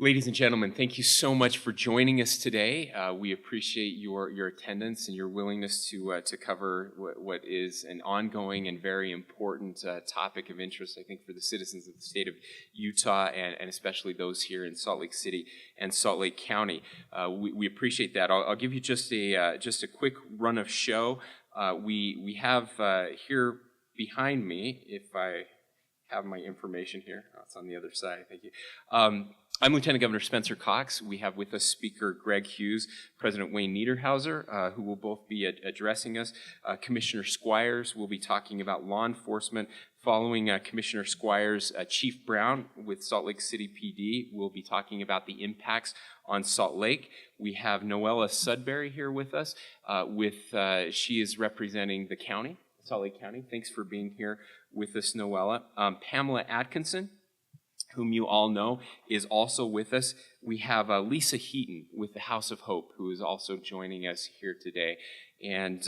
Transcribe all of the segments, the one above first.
Ladies and gentlemen, thank you so much for joining us today. We appreciate your attendance and your willingness to cover what is an ongoing and very important topic of interest, I think, for the citizens of the state of Utah and especially those here in Salt Lake City and Salt Lake County. We appreciate that. I'll give you just a quick run of show. We have here behind me, if I have my information here, it's on the other side. Thank you. I'm Lieutenant Governor Spencer Cox. We have with us Speaker Greg Hughes, President Wayne Niederhauser, who will both be addressing us. Commissioner Squires will be talking about law enforcement. Following Commissioner Squires, Chief Brown with Salt Lake City PD will be talking about the impacts on Salt Lake. We have Noella Sudbury here with us. She is representing the county, Salt Lake County. Thanks for being here with us, Noella. Pamela Atkinson, whom you all know, is also with us. We have Lisa Heaton with the House of Hope, who is also joining us here today. And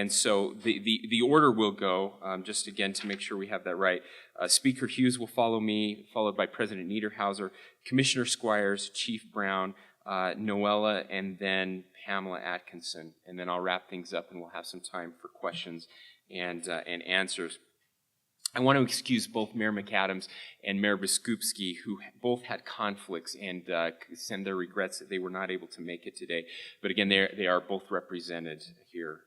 so the order will go, just again to make sure we have that right. Speaker Hughes will follow me, followed by President Niederhauser, Commissioner Squires, Chief Brown, Noella, and then Pamela Atkinson. And then I'll wrap things up and we'll have some time for questions and answers. I want to excuse both Mayor McAdams and Mayor Biskupski, who both had conflicts, and send their regrets that they were not able to make it today. But again, they are both represented here.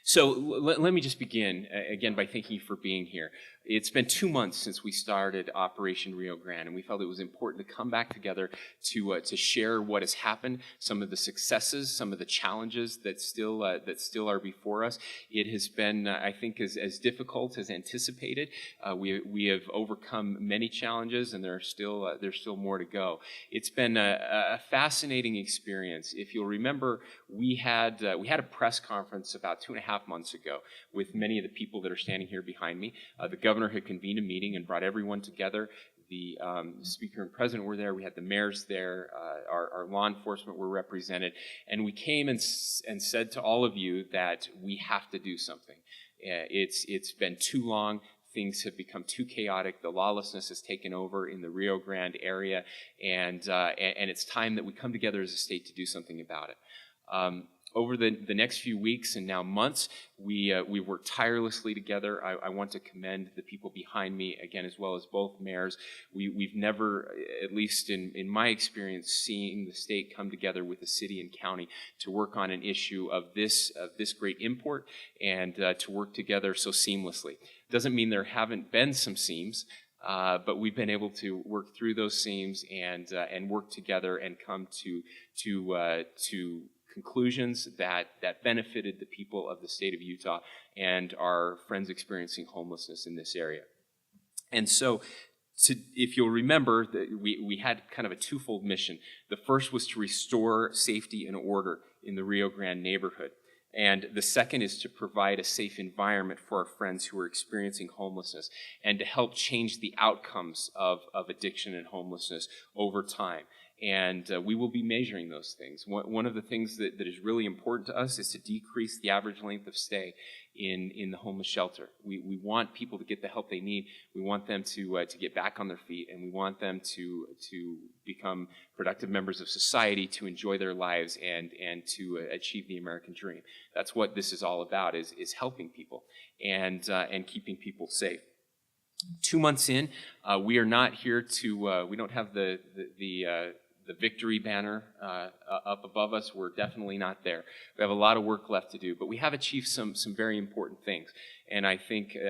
So let me just begin, again, by thanking you for being here. It's been 2 months since we started Operation Rio Grande, and we felt it was important to come back together to share what has happened, some of the successes, some of the challenges that still are before us. It has been, I think, as difficult as anticipated. We have overcome many challenges, and there's still more to go. It's been a fascinating experience. If you'll remember, we had a press conference about 2.5 months ago with many of the people that are standing here behind me. The governor had convened a meeting and brought everyone together. The speaker and president were there. We had the mayors there. Our law enforcement were represented. And we came and said to all of you that we have to do something. It's been too long. Things have become too chaotic. The lawlessness has taken over in the Rio Grande area. And it's time that we come together as a state to do something about it. Over the next few weeks and now months, we worked tirelessly together. I want to commend the people behind me, again, as well as both mayors. We've never, at least in my experience, seen the state come together with the city and county to work on an issue of this great import and to work together so seamlessly. Doesn't mean there haven't been some seams, but we've been able to work through those seams and work together and come to conclusions that benefited the people of the state of Utah and our friends experiencing homelessness in this area. And so, if you'll remember, we had kind of a twofold mission. The first was to restore safety and order in the Rio Grande neighborhood. And the second is to provide a safe environment for our friends who are experiencing homelessness and to help change the outcomes of addiction and homelessness over time. And we will be measuring those things. One of the things that is really important to us is to decrease the average length of stay in the homeless shelter. We want people to get the help they need. We want them to get back on their feet, and we want them to become productive members of society, to enjoy their lives, and to achieve the American dream. That's what this is all about, is helping people and keeping people safe. 2 months in, we are not here to. We don't have the victory banner up above us. We're definitely not there. We have a lot of work left to do, but we have achieved some very important things. And I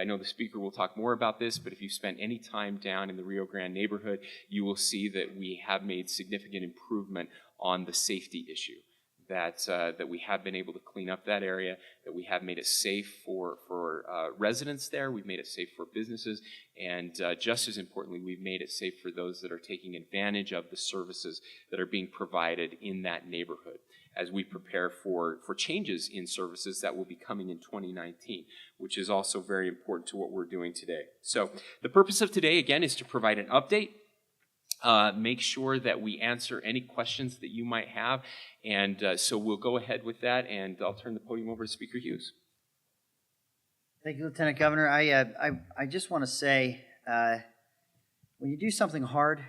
know the speaker will talk more about this, but if you spent any time down in the Rio Grande neighborhood, you will see that we have made significant improvement on the safety issue. That we have been able to clean up that area, that we have made it safe for residents there, we've made it safe for businesses, and just as importantly, we've made it safe for those that are taking advantage of the services that are being provided in that neighborhood as we prepare for changes in services that will be coming in 2019, which is also very important to what we're doing today. So the purpose of today, again, is to provide an update. Make sure that we answer any questions that you might have. And so we'll go ahead with that, and I'll turn the podium over to Speaker Hughes. Thank you, Lieutenant Governor. I just want to say, when you do something hard,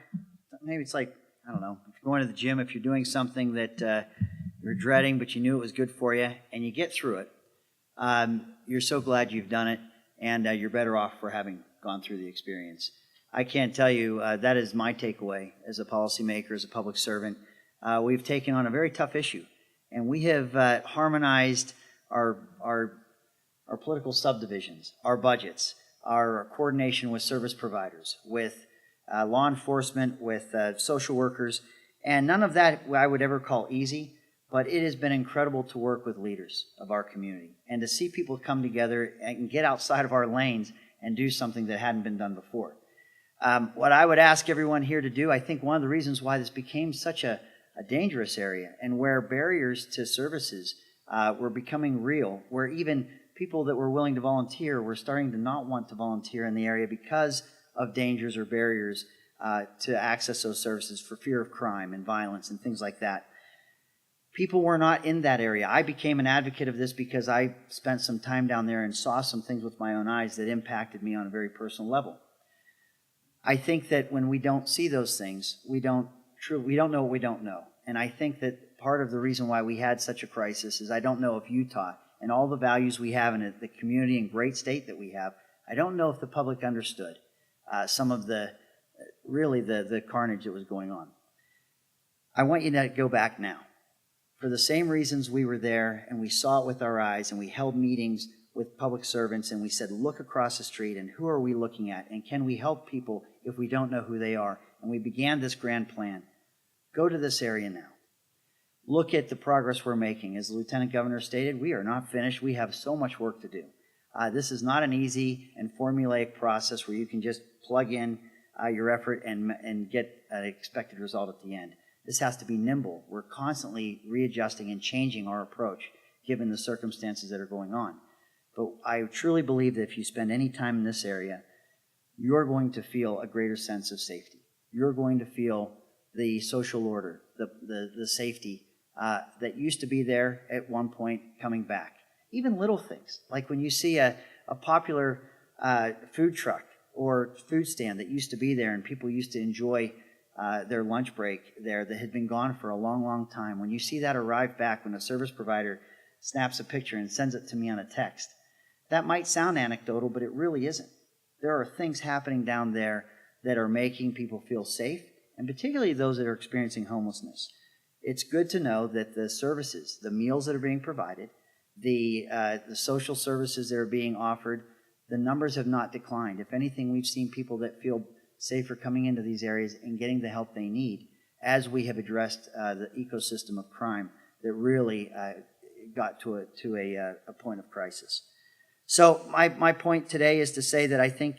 maybe it's like, I don't know, if you're going to the gym, if you're doing something that you're dreading, but you knew it was good for you, and you get through it, you're so glad you've done it, and you're better off for having gone through the experience. I can't tell you, that is my takeaway as a policymaker, as a public servant. We've taken on a very tough issue, and we have harmonized our political subdivisions, our budgets, our coordination with service providers, with law enforcement, with social workers, and none of that I would ever call easy, but it has been incredible to work with leaders of our community and to see people come together and get outside of our lanes and do something that hadn't been done before. What I would ask everyone here to do, I think one of the reasons why this became such a dangerous area and where barriers to services were becoming real, where even people that were willing to volunteer were starting to not want to volunteer in the area because of dangers or barriers to access those services for fear of crime and violence and things like that. People were not in that area. I became an advocate of this because I spent some time down there and saw some things with my own eyes that impacted me on a very personal level. I think that when we don't see those things, we don't know what we don't know. And I think that part of the reason why we had such a crisis is I don't know if Utah and all the values we have in the community and great state that we have, I don't know if the public understood some of the carnage that was going on. I want you to go back now. For the same reasons we were there and we saw it with our eyes and we held meetings with public servants and we said, look across the street and who are we looking at and can we help people if we don't know who they are? And we began this grand plan. Go to this area now. Look at the progress we're making. As the Lieutenant Governor stated, we are not finished. We have so much work to do. This is not an easy and formulaic process where you can just plug in your effort and get an expected result at the end. This has to be nimble. We're constantly readjusting and changing our approach given the circumstances that are going on. But I truly believe that if you spend any time in this area, you're going to feel a greater sense of safety. You're going to feel the social order, the safety that used to be there at one point coming back. Even little things, like when you see a popular food truck or food stand that used to be there and people used to enjoy their lunch break there that had been gone for a long, long time. When you see that arrive back, when a service provider snaps a picture and sends it to me on a text, that might sound anecdotal, but it really isn't. There are things happening down there that are making people feel safe, and particularly those that are experiencing homelessness. It's good to know that the services, the meals that are being provided, the social services that are being offered, the numbers have not declined. If anything, we've seen people that feel safer coming into these areas and getting the help they need as we have addressed the ecosystem of crime that really got to a point of crisis. So my point today is to say that I think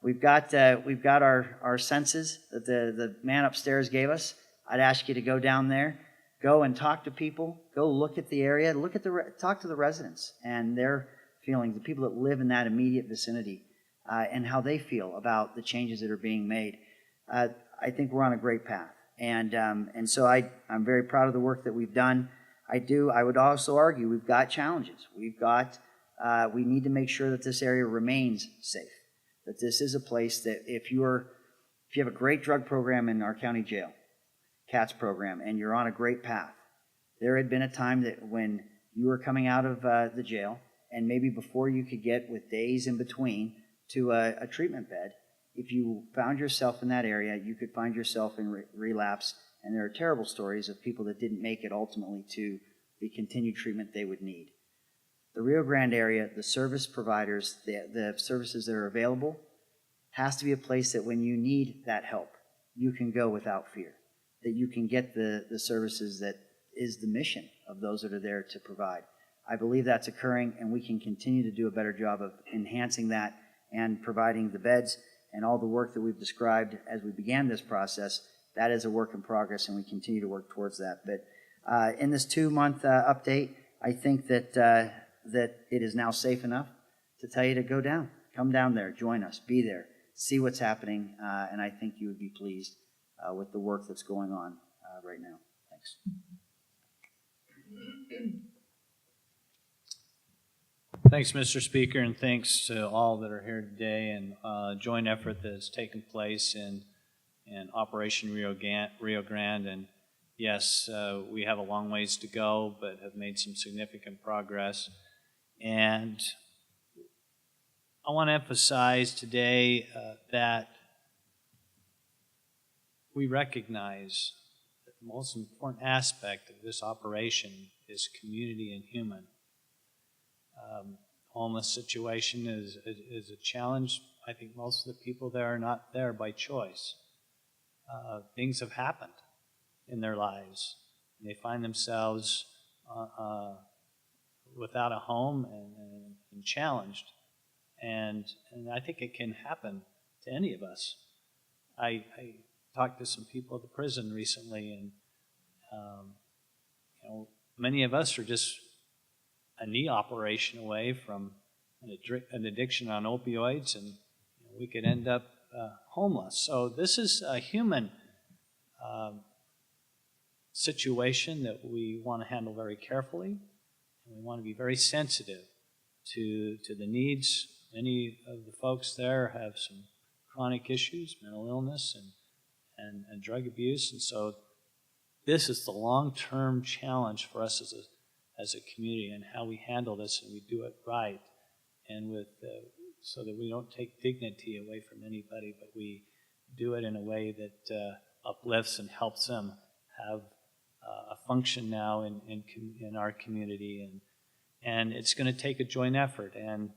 we've got our senses that the man upstairs gave us. I'd ask you to go down there, go and talk to people, go look at the area, talk to the residents and their feelings, the people that live in that immediate vicinity. And how they feel about the changes that are being made. I think we're on a great path. And so I'm very proud of the work that we've done. I would also argue we've got challenges. We need to make sure that this area remains safe, that this is a place that if you have a great drug program in our county jail, CATS program, and you're on a great path, there had been a time that when you were coming out of the jail, and maybe before you could get with days in between, to a treatment bed, if you found yourself in that area, you could find yourself in relapse, and there are terrible stories of people that didn't make it ultimately to the continued treatment they would need. The Rio Grande area, the service providers, the services that are available, has to be a place that when you need that help, you can go without fear, that you can get the services that is the mission of those that are there to provide. I believe that's occurring, and we can continue to do a better job of enhancing that and providing the beds and all the work that we've described as we began this process. That is a work in progress, and we continue to work towards that. But in this 2-month update, I think that it is now safe enough to tell you to go down. Come down there, join us, be there, see what's happening, and I think you would be pleased with the work that's going on right now. Thanks. Thanks, Mr. Speaker, and thanks to all that are here today and joint effort that has taken place in and Operation Rio Grande. And yes, we have a long ways to go, but have made some significant progress. And I want to emphasize today that we recognize that the most important aspect of this operation is community and human. Homeless situation is a challenge. I think most of the people there are not there by choice. Things have happened in their lives, and they find themselves without a home and challenged. And I think it can happen to any of us. I talked to some people at the prison recently, and many of us are just a knee operation away from an addiction on opioids, and we could end up homeless. So this is a human situation that we want to handle very carefully, and we want to be very sensitive to the needs. Many of the folks there have some chronic issues, mental illness and drug abuse, and so this is the long-term challenge for us as a community, and how we handle this and we do it right, and so that we don't take dignity away from anybody, but we do it in a way that uplifts and helps them have a function now in our community, and it's going to take a joint effort. And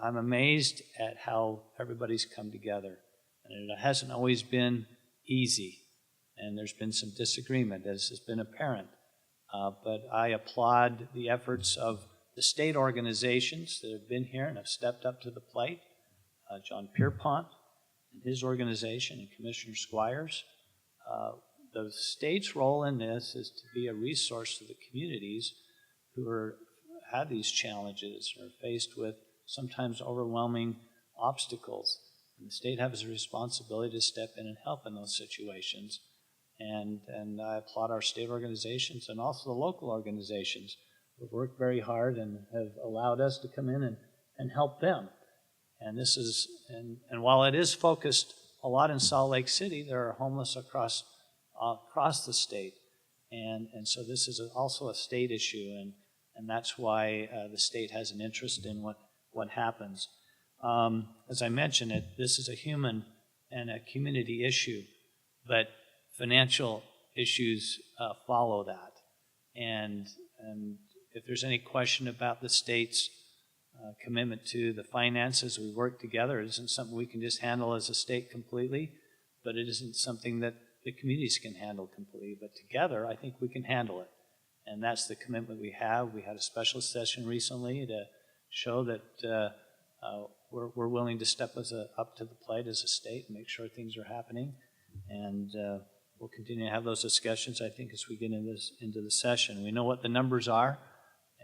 I'm amazed at how everybody's come together, and it hasn't always been easy, and there's been some disagreement, as has been apparent. But I applaud the efforts of the state organizations that have been here and have stepped up to the plate. John Pierpont and his organization, and Commissioner Squires. The state's role in this is to be a resource to the communities who have these challenges, or are faced with sometimes overwhelming obstacles. And the state has a responsibility to step in and help in those situations. And I applaud our state organizations and also the local organizations who have worked very hard and have allowed us to come in and help them. And this is, and while it is focused a lot in Salt Lake City, there are homeless across the state. And so this is also a state issue, and that's why the state has an interest in what happens. As I mentioned, this is a human and a community issue, but financial issues follow that. And if there's any question about the state's commitment to the finances, we work together. It isn't something we can just handle as a state completely, but it isn't something that the communities can handle completely. But together, I think we can handle it. And that's the commitment we have. We had a special session recently to show that we're willing to step up to the plate as a state and make sure things are happening. And we'll continue to have those discussions, I think, as we get into the session. We know what the numbers are,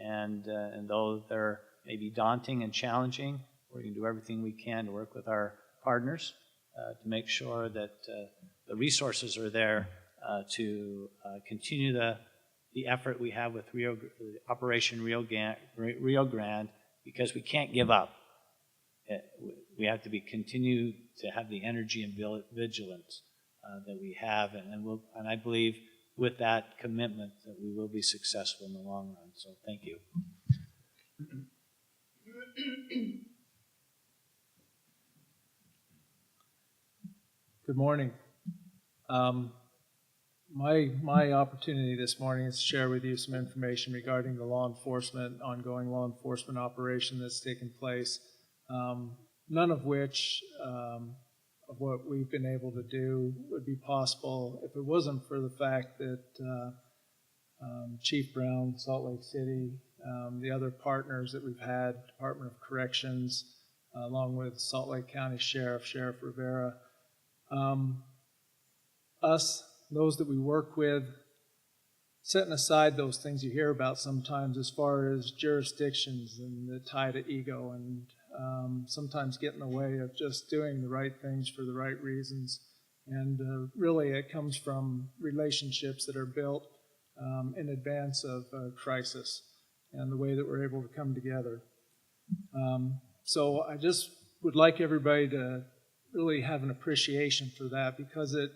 and though they're maybe daunting and challenging, we're going to do everything we can to work with our partners to make sure that the resources are there to continue the effort we have with Operation Rio Grande, because we can't give up. We have to continue to have the energy and vigilance that we have, and I believe with that commitment that we will be successful in the long run. So thank you. Good morning. My opportunity this morning is to share with you some information regarding the ongoing law enforcement operation that's taken place, none of which of what we've been able to do would be possible if it wasn't for the fact that Chief Brown, Salt Lake City, the other partners that we've had, Department of Corrections, along with Salt Lake County Sheriff Rivera, those that we work with, setting aside those things you hear about sometimes as far as jurisdictions and the tie to ego, and sometimes get in the way of just doing the right things for the right reasons. And really it comes from relationships that are built in advance of a crisis, and the way that we're able to come together. So I just would like everybody to really have an appreciation for that, because it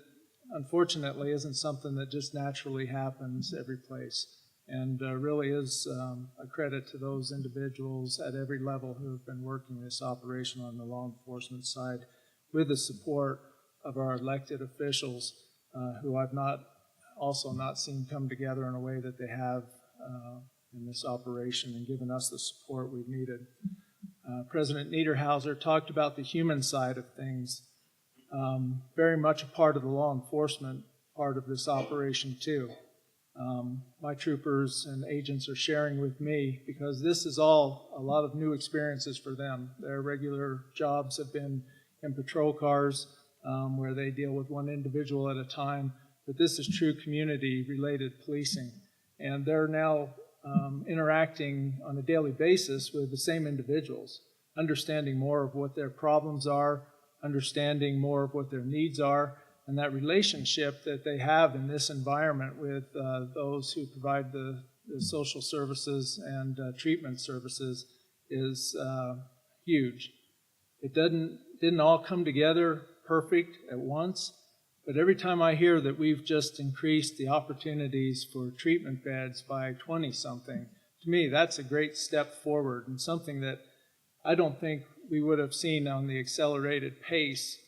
unfortunately isn't something that just naturally happens every place, and really is a credit to those individuals at every level who have been working this operation on the law enforcement side with the support of our elected officials, who I've also not seen come together in a way that they have in this operation and given us the support we've needed. President Niederhauser talked about the human side of things, very much a part of the law enforcement part of this operation too. My troopers and agents are sharing with me, because this is all a lot of new experiences for them. Their regular jobs have been in patrol cars, where they deal with one individual at a time, but this is true community-related policing, and they're now interacting on a daily basis with the same individuals, understanding more of what their problems are, understanding more of what their needs are, and that relationship that they have in this environment with those who provide the social services and treatment services is huge. It didn't all come together perfect at once, but every time I hear that we've just increased the opportunities for treatment beds by 20-something, to me that's a great step forward, and something that I don't think we would have seen on the accelerated pace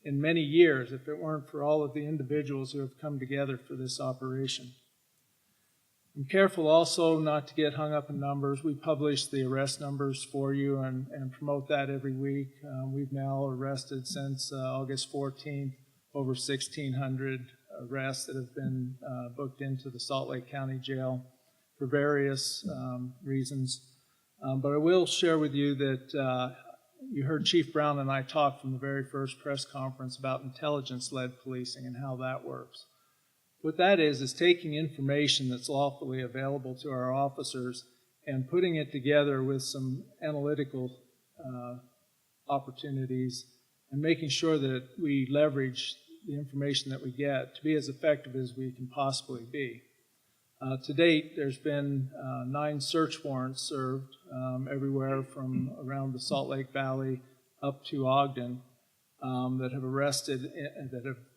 in many years if it weren't for all of the individuals who have come together for this operation. I'm careful also not to get hung up in numbers. We publish the arrest numbers for you and promote that every week. We've now arrested since August 14th over 1,600 arrests that have been booked into the Salt Lake County Jail for various reasons. But I will share with you that you heard Chief Brown and I talk from the very first press conference about intelligence-led policing and how that works. What that is taking information that's lawfully available to our officers and putting it together with some analytical opportunities and making sure that we leverage the information that we get to be as effective as we can possibly be. To date, there's been 9 search warrants served everywhere from around the Salt Lake Valley up to Ogden that have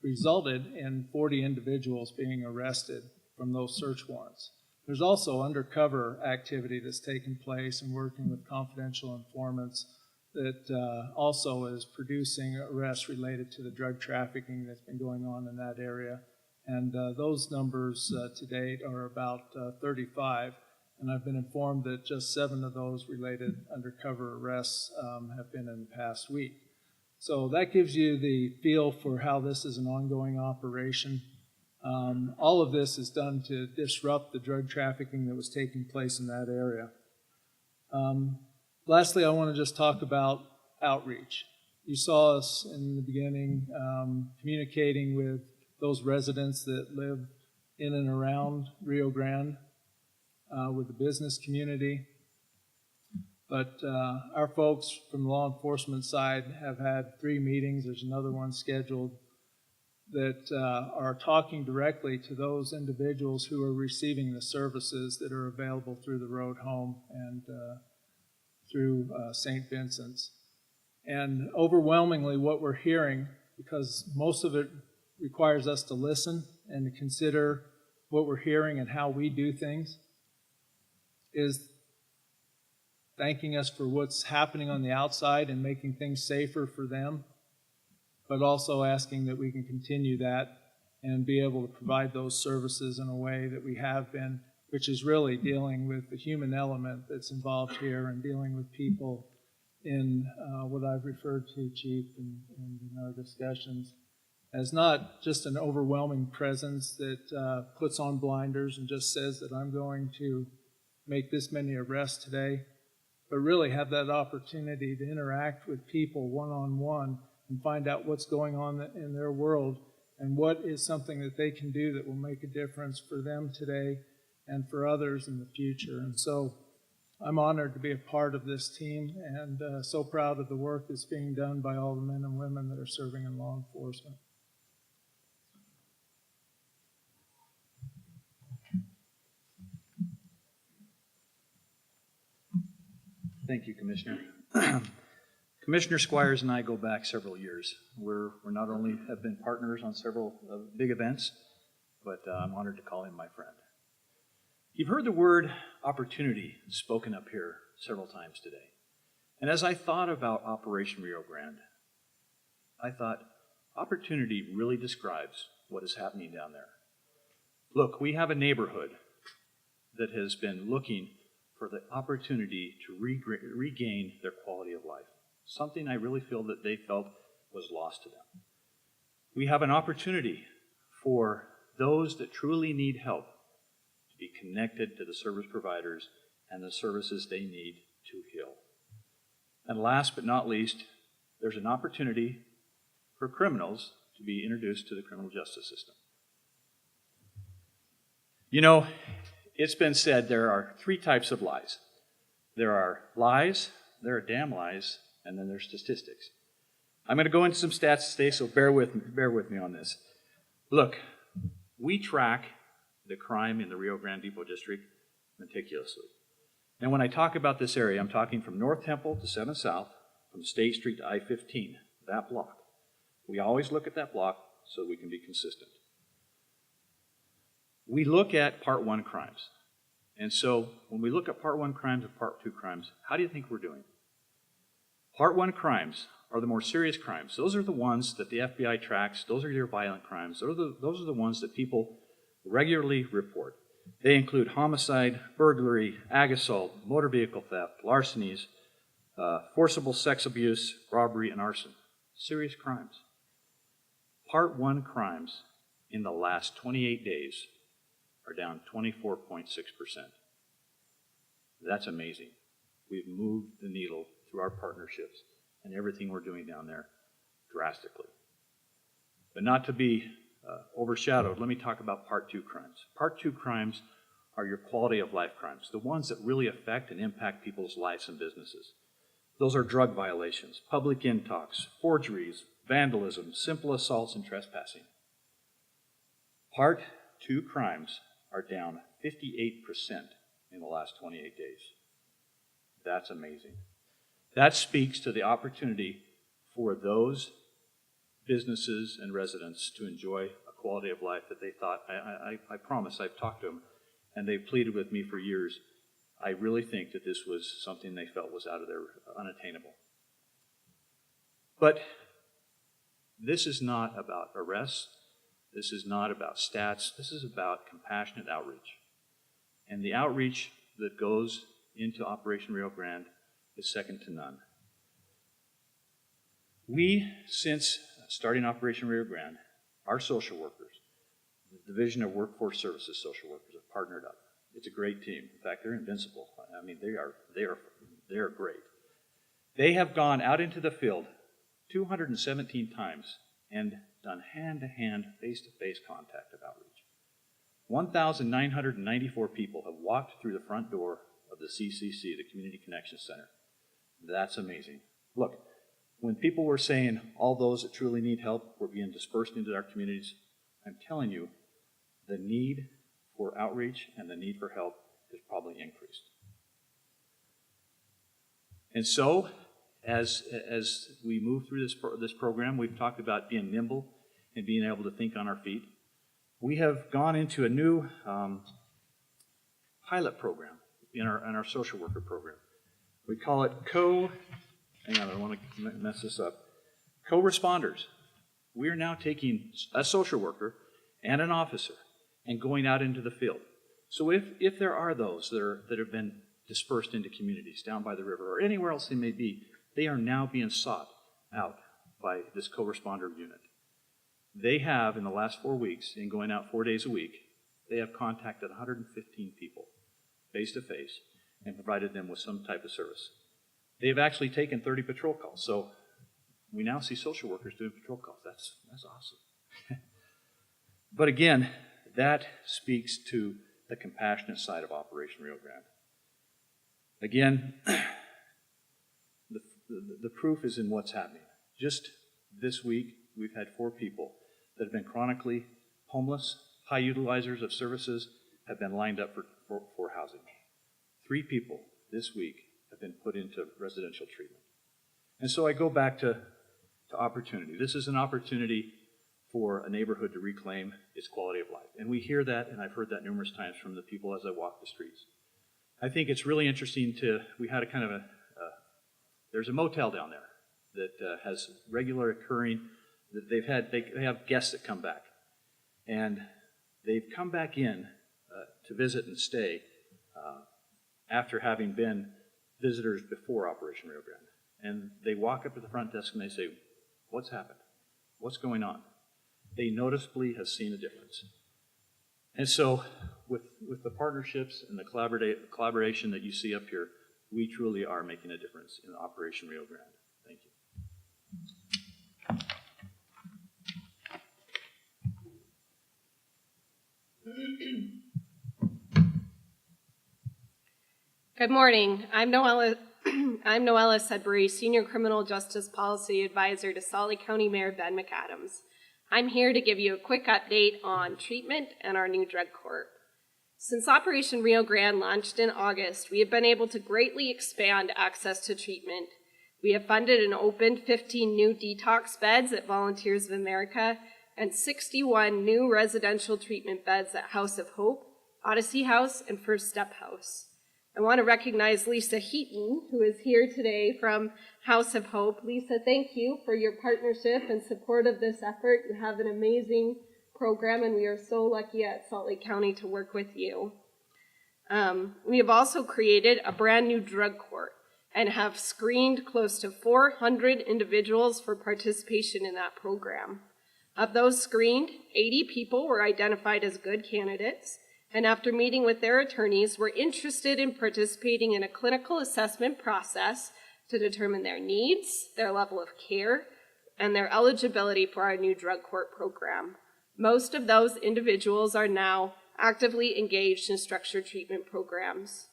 resulted in 40 individuals being arrested from those search warrants. There's also undercover activity that's taken place and working with confidential informants that also is producing arrests related to the drug trafficking that's been going on in that area. And those numbers to date are about 35, and I've been informed that just 7 of those related undercover arrests have been in the past week. So that gives you the feel for how this is an ongoing operation. All of this is done to disrupt the drug trafficking that was taking place in that area. Lastly, I want to just talk about outreach. You saw us in the beginning communicating with those residents that live in and around Rio Grande, with the business community. But our folks from the law enforcement side have had 3 meetings. There's another one scheduled that are talking directly to those individuals who are receiving the services that are available through the road home and through St. Vincent's. And overwhelmingly what we're hearing, because most of it requires us to listen and to consider what we're hearing and how we do things, is thanking us for what's happening on the outside and making things safer for them, but also asking that we can continue that and be able to provide those services in a way that we have been, which is really dealing with the human element that's involved here and dealing with people in what I've referred to, Chief, in our discussions, as not just an overwhelming presence that puts on blinders and just says that I'm going to make this many arrests today, but really have that opportunity to interact with people one-on-one and find out what's going on in their world and what is something that they can do that will make a difference for them today and for others in the future. And so I'm honored to be a part of this team and so proud of the work that's being done by all the men and women that are serving in law enforcement. Thank you, Commissioner. Commissioner Squires and I go back several years. We're not only have been partners on several big events, but I'm honored to call him my friend. You've heard the word opportunity spoken up here several times today. And as I thought about Operation Rio Grande, I thought opportunity really describes what is happening down there. Look, we have a neighborhood that has been looking for the opportunity to regain their quality of life, something I really feel that they felt was lost to them. We have an opportunity for those that truly need help to be connected to the service providers and the services they need to heal. And last but not least, there's an opportunity for criminals to be introduced to the criminal justice system. You know, it's been said there are three types of lies. There are lies, there are damn lies, and then there's statistics. I'm going to go into some stats today, so bear with me on this. Look, we track the crime in the Rio Grande Depot District meticulously. And when I talk about this area, I'm talking from North Temple to 7th South, from State Street to I-15, that block. We always look at that block so we can be consistent. We look at Part 1 crimes. And so when we look at Part 1 crimes and Part 2 crimes, how do you think we're doing? Part 1 crimes are the more serious crimes. Those are the ones that the FBI tracks. Those are your violent crimes. Those are the ones that people regularly report. They include homicide, burglary, ag assault, motor vehicle theft, larcenies, forcible sex abuse, robbery, and arson. Serious crimes. Part 1 crimes in the last 28 days are down 24.6%. That's amazing. We've moved the needle through our partnerships and everything we're doing down there drastically. But not to be overshadowed, let me talk about Part 2 crimes. Part 2 crimes are your quality of life crimes, the ones that really affect and impact people's lives and businesses. Those are drug violations, public intox, forgeries, vandalism, simple assaults, and trespassing. Part 2 crimes are down 58% in the last 28 days. That's amazing. That speaks to the opportunity for those businesses and residents to enjoy a quality of life that they thought, I promise, I've talked to them, and they've pleaded with me for years. I really think that this was something they felt was out of their unattainable. But this is not about arrests. This is not about stats. This is about compassionate outreach. And the outreach that goes into Operation Rio Grande is second to none. We, since starting Operation Rio Grande, our social workers, the Division of Workforce Services social workers, have partnered up. It's a great team. In fact, they're invincible. I mean, they are great. They have gone out into the field 217 times and done hand-to-hand, face-to-face contact of outreach. 1,994 people have walked through the front door of the CCC, the Community Connection Center. That's amazing. Look, when people were saying all those that truly need help were being dispersed into our communities, I'm telling you, the need for outreach and the need for help has probably increased. And so, as we move through this program, we've talked about being nimble and being able to think on our feet. We have gone into a new pilot program in our social worker program. We call it hang on, I don't want to mess this up. Co-responders. We are now taking a social worker and an officer and going out into the field. So if there are those that have been dispersed into communities down by the river or anywhere else they may be, they are now being sought out by this co-responder unit. They have, in the last 4 weeks, in going out 4 days a week, they have contacted 115 people face-to-face and provided them with some type of service. They've actually taken 30 patrol calls, so we now see social workers doing patrol calls. That's awesome. But again, that speaks to the compassionate side of Operation Rio Grande. Again, the proof is in what's happening. Just this week, we've had 4 people that have been chronically homeless, high utilizers of services, have been lined up for housing. 3 people this week have been put into residential treatment. And so I go back to opportunity. This is an opportunity for a neighborhood to reclaim its quality of life. And we hear that, and I've heard that numerous times from the people as I walk the streets. I think it's really interesting we had a kind of there's a motel down there that has regular occurring, that they have guests that come back. And they've come back in to visit and stay after having been visitors before Operation Rio Grande. And they walk up to the front desk and they say, "What's happened? What's going on?" They noticeably have seen a difference. And so with the partnerships and the collaboration that you see up here, we truly are making a difference in Operation Rio Grande. Thank you. Good morning. I'm Noella Sudbury, Senior Criminal Justice Policy Advisor to Salt Lake County Mayor Ben McAdams. I'm here to give you a quick update on treatment and our new drug court. Since Operation Rio Grande launched in August, we have been able to greatly expand access to treatment. We have funded and opened 15 new detox beds at Volunteers of America and 61 new residential treatment beds at House of Hope, Odyssey House, and First Step House. I want to recognize Lisa Heaton, who is here today from House of Hope. Lisa, thank you for your partnership and support of this effort. You have an amazing program, and we are so lucky at Salt Lake County to work with you. We have also created a brand new drug court and have screened close to 400 individuals for participation in that program. Of those screened, 80 people were identified as good candidates, and after meeting with their attorneys, were interested in participating in a clinical assessment process to determine their needs, their level of care, and their eligibility for our new drug court program. Most of those individuals are now actively engaged in structured treatment programs.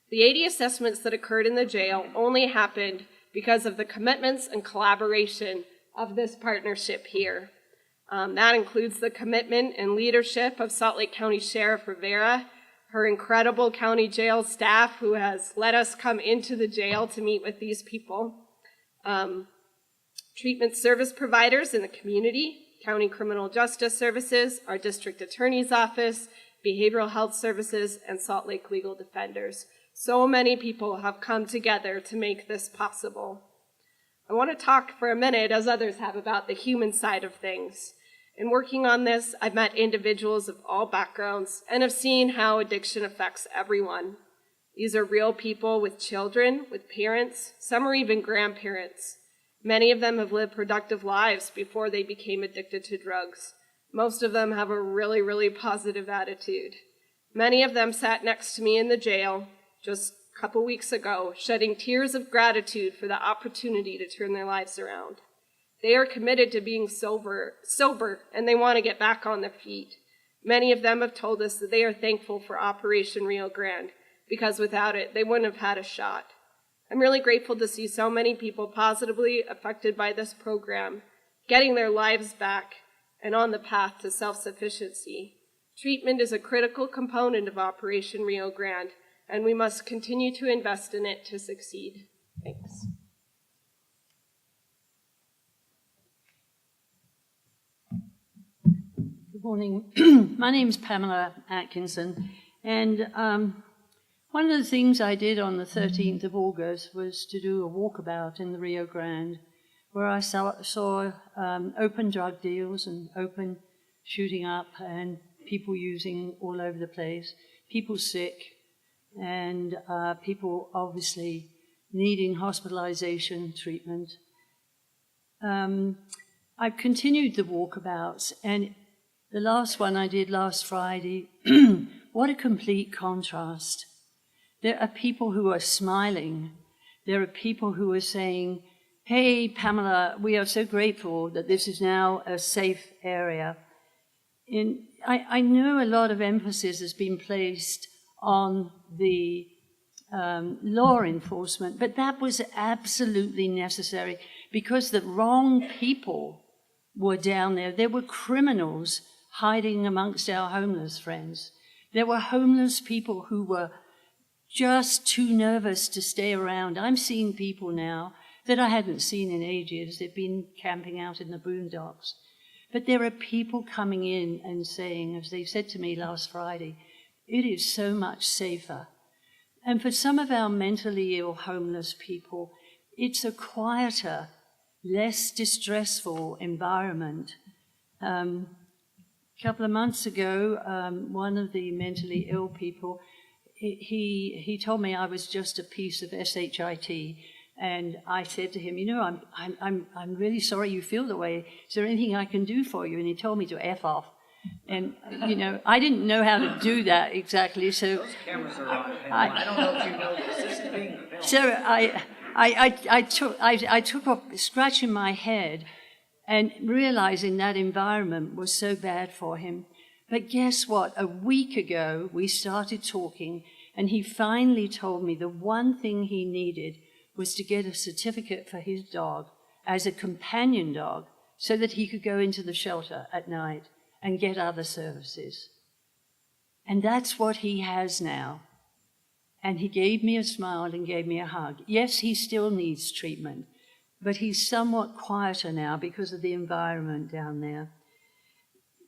The 80 assessments that occurred in the jail only happened because of the commitments and collaboration of this partnership here. That includes the commitment and leadership of Salt Lake County Sheriff Rivera, her incredible county jail staff who has let us come into the jail to meet with these people, treatment service providers in the community, County Criminal Justice Services, our District Attorney's Office, Behavioral Health Services, and Salt Lake Legal Defenders. So many people have come together to make this possible. I want to talk for a minute, as others have, about the human side of things. In working on this, I've met individuals of all backgrounds and have seen how addiction affects everyone. These are real people with children, with parents, some are even grandparents. Many of them have lived productive lives before they became addicted to drugs. Most of them have a really, really positive attitude. Many of them sat next to me in the jail just a couple weeks ago, shedding tears of gratitude for the opportunity to turn their lives around. They are committed to being sober, and they want to get back on their feet. Many of them have told us that they are thankful for Operation Rio Grande, because without it, they wouldn't have had a shot. I'm really grateful to see so many people positively affected by this program, getting their lives back and on the path to self-sufficiency. Treatment is a critical component of Operation Rio Grande, and we must continue to invest in it to succeed. Thanks. Good morning. My name's Pamela Atkinson, and one of the things I did on the 13th of August was to do a walkabout in the Rio Grande, where I saw open drug deals and open shooting up and people using all over the place, people sick, and people obviously needing hospitalization treatment. I've continued the walkabouts, and the last one I did last Friday, what a complete contrast. There are people who are smiling. There are people who are saying, "Hey, Pamela, we are so grateful that this is now a safe area." I know a lot of emphasis has been placed on the law enforcement, but that was absolutely necessary because the wrong people were down there. There were criminals hiding amongst our homeless friends. There were homeless people who were just too nervous to stay around. I'm seeing people now that I hadn't seen in ages. They've been camping out in the boondocks. But there are people coming in and saying, as they said to me last Friday, it is so much safer. And for some of our mentally ill homeless people, it's a quieter, less distressful environment. A couple of months ago, one of the mentally ill people, he told me I was just a piece of shit, and I said to him, you know, I'm really sorry you feel the way. Is there anything I can do for you? And he told me to F off. And, you know, I didn't know how to do that exactly, so... Those cameras are on. I don't know if you know this. This is being filmed. So I took off scratching my head and realizing that environment was so bad for him. But guess what? A week ago, we started talking, and he finally told me the one thing he needed was to get a certificate for his dog as a companion dog so that he could go into the shelter at night and get other services. And that's what he has now. And he gave me a smile and gave me a hug. Yes, he still needs treatment, but he's somewhat quieter now because of the environment down there.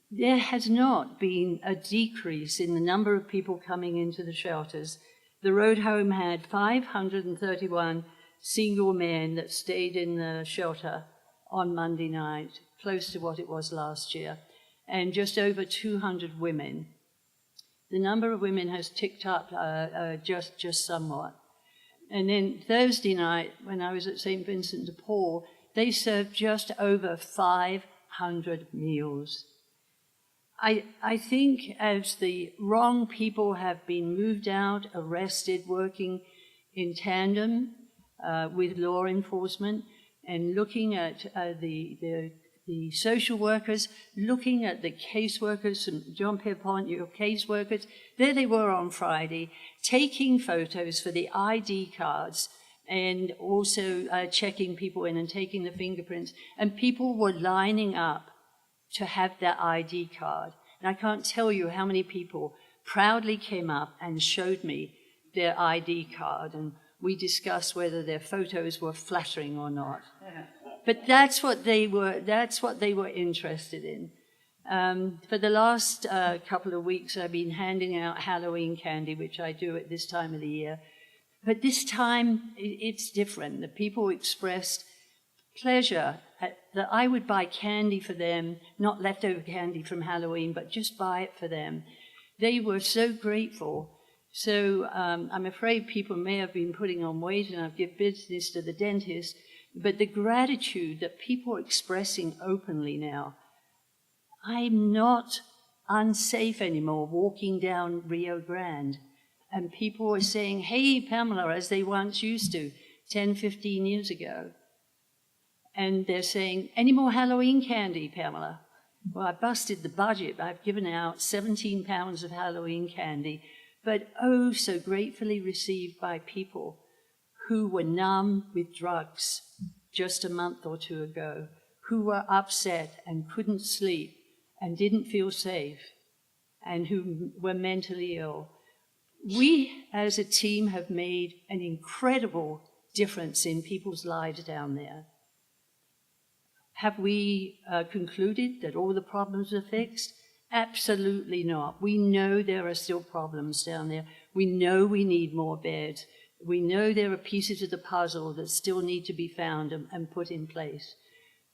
There has not been a decrease in the number of people coming into the shelters. The road home had 531 single men that stayed in the shelter on Monday night, close to what it was last year, and just over 200 women. The number of women has ticked up just somewhat. And then Thursday night, when I was at St. Vincent de Paul, they served just over 500 meals. I think as the wrong people have been moved out, arrested, working in tandem with law enforcement, and looking at the social workers, looking at the caseworkers, John Pierpont, your caseworkers, there they were on Friday, taking photos for the ID cards and also checking people in and taking the fingerprints. And people were lining up to have their ID card. And I can't tell you how many people proudly came up and showed me their ID card. And we discussed whether their photos were flattering or not. But that's what they were interested in. For the last couple of weeks, I've been handing out Halloween candy, which I do at this time of the year. But this time, it's different. The people expressed pleasure that I would buy candy for them, not leftover candy from Halloween, but just buy it for them. They were so grateful. So I'm afraid people may have been putting on weight, and I've given business to the dentist, but the gratitude that people are expressing openly now. I'm not unsafe anymore walking down Rio Grande, and people are saying, hey, Pamela, as they once used to 10, 15 years ago. And they're saying, any more Halloween candy, Pamela? Well, I busted the budget. I've given out 17 pounds of Halloween candy, but oh, so gratefully received by people who were numb with drugs just a month or two ago, who were upset and couldn't sleep and didn't feel safe, and who were mentally ill. We, as a team, have made an incredible difference in people's lives down there. Have we concluded that all the problems are fixed? Absolutely not. We know there are still problems down there. We know we need more beds. We know there are pieces of the puzzle that still need to be found and put in place.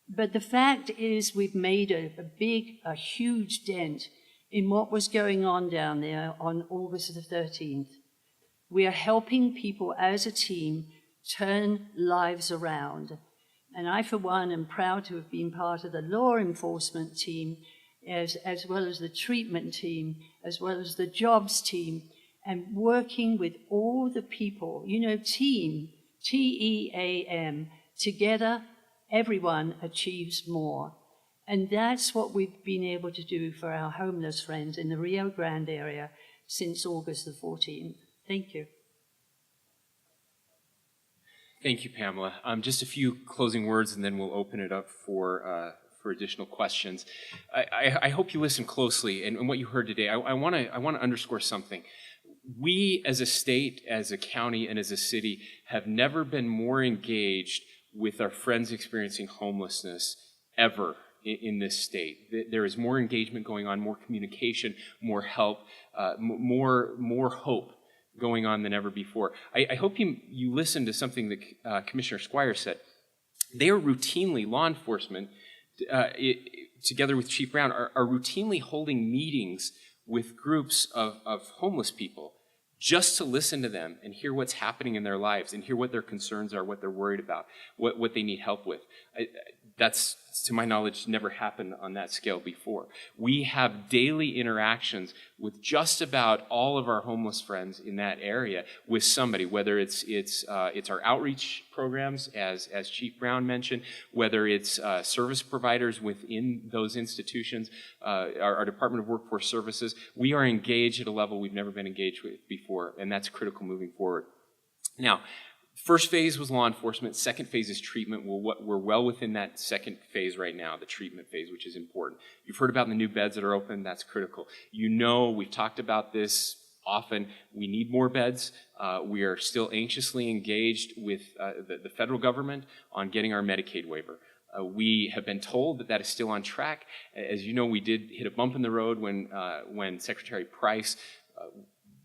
But the fact is we've made a huge dent in what was going on down there on August the 13th. We are helping people as a team turn lives around. And I, for one, am proud to have been part of the law enforcement team, as well as the treatment team, as well as the jobs team, and working with all the people, you know, team, T-E-A-M, together, everyone achieves more. And that's what we've been able to do for our homeless friends in the Rio Grande area since August the 14th. Thank you. Thank you, Pamela. Just a few closing words, and then we'll open it up for additional questions. I hope you listen closely, and what you heard today, I want to underscore something. We, as a state, as a county, and as a city, have never been more engaged with our friends experiencing homelessness ever in this state. There is more engagement going on, more communication, more help, more hope going on than ever before. I hope you listened to something that Commissioner Squires said. They are routinely, law enforcement, together with Chief Brown, are routinely holding meetings with groups of homeless people just to listen to them and hear what's happening in their lives and hear what their concerns are, what they're worried about, what they need help with. That's, to my knowledge, never happened on that scale before. We have daily interactions with just about all of our homeless friends in that area with somebody, whether it's our outreach programs, as Chief Brown mentioned, whether it's service providers within those institutions, our Department of Workforce Services. We are engaged at a level we've never been engaged with before, and that's critical moving forward. Now, first phase was law enforcement. Second phase is treatment. We're well within that second phase right now, the treatment phase, which is important. You've heard about the new beds that are open. That's critical. You know, we've talked about this often. We need more beds. We are still anxiously engaged with the federal government on getting our Medicaid waiver. We have been told that is still on track. As you know, we did hit a bump in the road when Secretary Price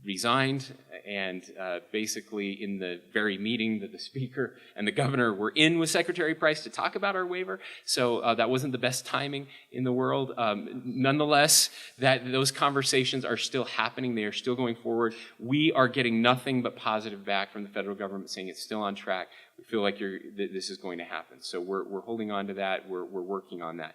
resigned, and basically in the very meeting that the Speaker and the Governor were in with Secretary Price to talk about our waiver. So that wasn't the best timing in the world. Nonetheless, those conversations are still happening. They are still going forward. We are getting nothing but positive back from the federal government saying it's still on track. We feel like this is going to happen. So we're holding on to that. We're working on that.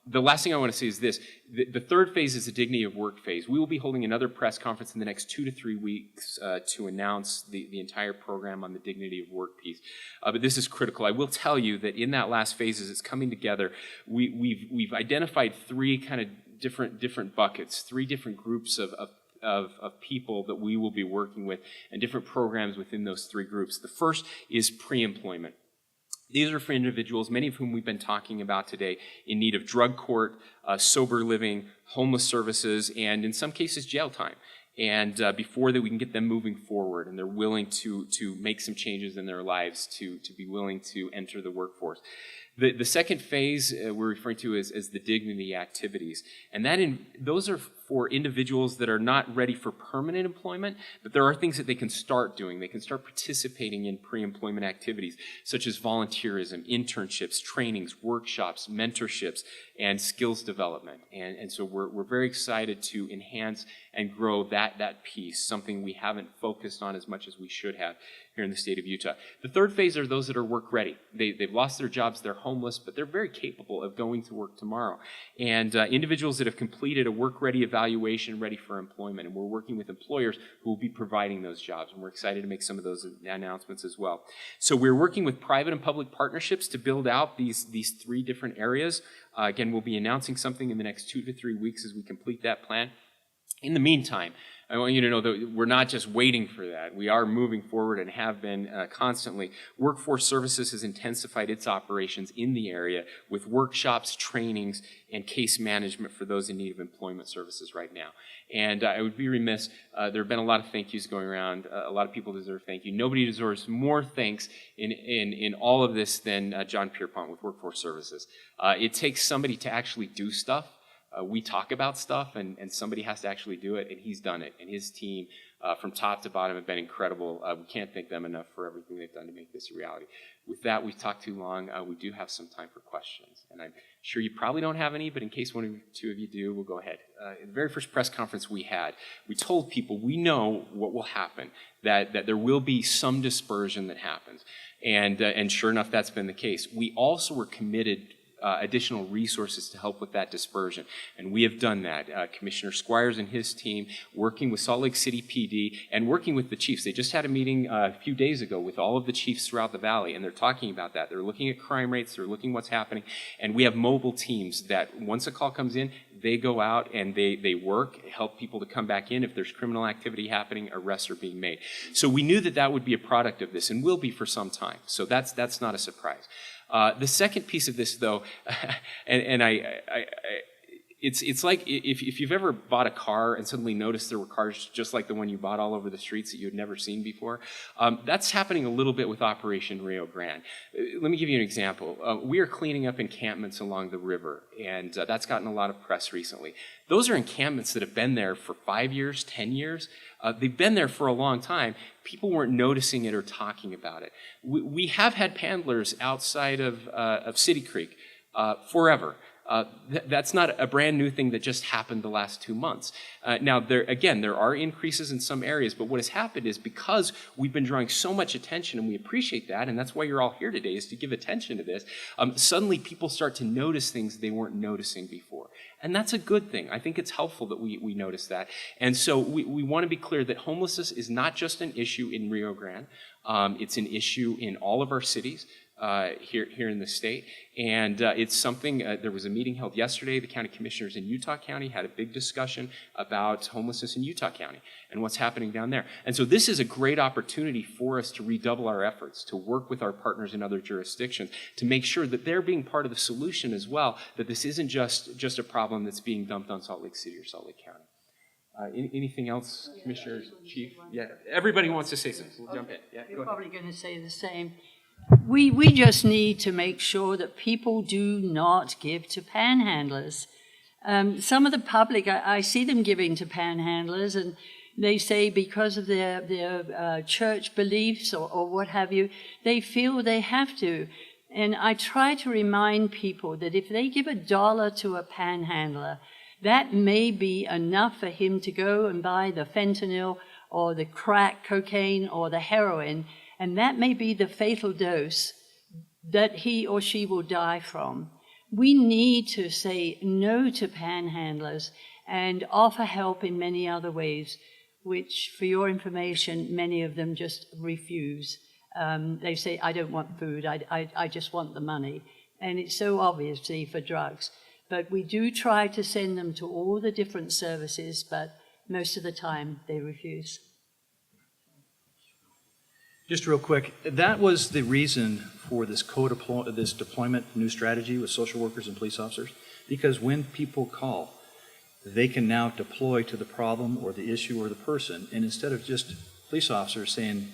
The last thing I want to say is this. The third phase is the dignity of work phase. We will be holding another press conference in the next 2 to 3 weeks to announce the entire program on the dignity of work piece. But this is critical. I will tell you that in that last phase, as it's coming together, we've identified three kind of different buckets, three different groups of people that we will be working with, and different programs within those three groups. The first is pre-employment. These are for individuals, many of whom we've been talking about today, in need of drug court, sober living, homeless services, and in some cases jail time. And before that, we can get them moving forward, and they're willing to make some changes in their lives to be willing to enter the workforce. The second phase we're referring to as the dignity activities, and those are for individuals that are not ready for permanent employment, but there are things that they can start doing. They can start participating in pre-employment activities, such as volunteerism, internships, trainings, workshops, mentorships, and skills development. And so we're very excited to enhance and grow that piece, something we haven't focused on as much as we should have here in the state of Utah. The third phase are those that are work ready. They've lost their jobs, they're homeless, but they're very capable of going to work tomorrow. And individuals that have completed a work-ready evaluation, ready for employment, and we're working with employers who will be providing those jobs, and we're excited to make some of those announcements as well. So we're working with private and public partnerships to build out these three different areas. Again, we'll be announcing something in the next 2 to 3 weeks as we complete that plan. In the meantime, I want you to know that we're not just waiting for that. We are moving forward and have been constantly. Workforce Services has intensified its operations in the area with workshops, trainings, and case management for those in need of employment services right now. And I would be remiss, there have been a lot of thank yous going around. A lot of people deserve thank you. Nobody deserves more thanks in all of this than John Pierpont with Workforce Services. It takes somebody to actually do stuff. We talk about stuff, and somebody has to actually do it, and he's done it. And his team, from top to bottom, have been incredible. We can't thank them enough for everything they've done to make this a reality. With that, we've talked too long. We do have some time for questions, and I'm sure you probably don't have any, but in case one or two of you do, we'll go ahead. In the very first press conference we had, we told people we know what will happen, that there will be some dispersion that happens, and sure enough, that's been the case. We also were committed additional resources to help with that dispersion. And we have done that. Commissioner Squires and his team, working with Salt Lake City PD and working with the chiefs. They just had a meeting a few days ago with all of the chiefs throughout the valley, and they're talking about that. They're looking at crime rates, they're looking what's happening, and we have mobile teams that once a call comes in, they go out and they work, help people to come back in. If there's criminal activity happening, arrests are being made. So we knew that would be a product of this and will be for some time. So that's not a surprise. The second piece of this, though, and It's like if you've ever bought a car and suddenly noticed there were cars just like the one you bought all over the streets that you had never seen before. That's happening a little bit with Operation Rio Grande. Let me give you an example. We are cleaning up encampments along the river, and that's gotten a lot of press recently. Those are encampments that have been there for 5 years, 10 years. They've been there for a long time. People weren't noticing it or talking about it. We have had paddlers outside of City Creek forever. That's not a brand new thing that just happened the last 2 months. Now, there are increases in some areas, but what has happened is because we've been drawing so much attention, and we appreciate that, and that's why you're all here today, is to give attention to this, suddenly people start to notice things they weren't noticing before. And that's a good thing. I think it's helpful that we notice that. And so we want to be clear that homelessness is not just an issue in Rio Grande. It's an issue in all of our cities. Here in the state, and it's something. There was a meeting held yesterday. The county commissioners in Utah County had a big discussion about homelessness in Utah County and what's happening down there. And so this is a great opportunity for us to redouble our efforts, to work with our partners in other jurisdictions, to make sure that they're being part of the solution as well, that this isn't just a problem that's being dumped on Salt Lake City or Salt Lake County. Anything else, Commissioner, Chief? Yeah, everybody wants to say something. We'll jump in. Yeah, We're go ahead. probably going to say the same. We just need to make sure that people do not give to panhandlers. Some of the public, I see them giving to panhandlers, and they say because of their church beliefs or what have you, they feel they have to. And I try to remind people that if they give $1 to a panhandler, that may be enough for him to go and buy the fentanyl or the crack cocaine or the heroin, and that may be the fatal dose that he or she will die from. We need to say no to panhandlers and offer help in many other ways, which, for your information, many of them just refuse. They say, I don't want food, I just want the money. And it's so obviously for drugs. But we do try to send them to all the different services, but most of the time they refuse. Just real quick, that was the reason for this deployment new strategy with social workers and police officers, because when people call, they can now deploy to the problem or the issue or the person, and instead of just police officers saying,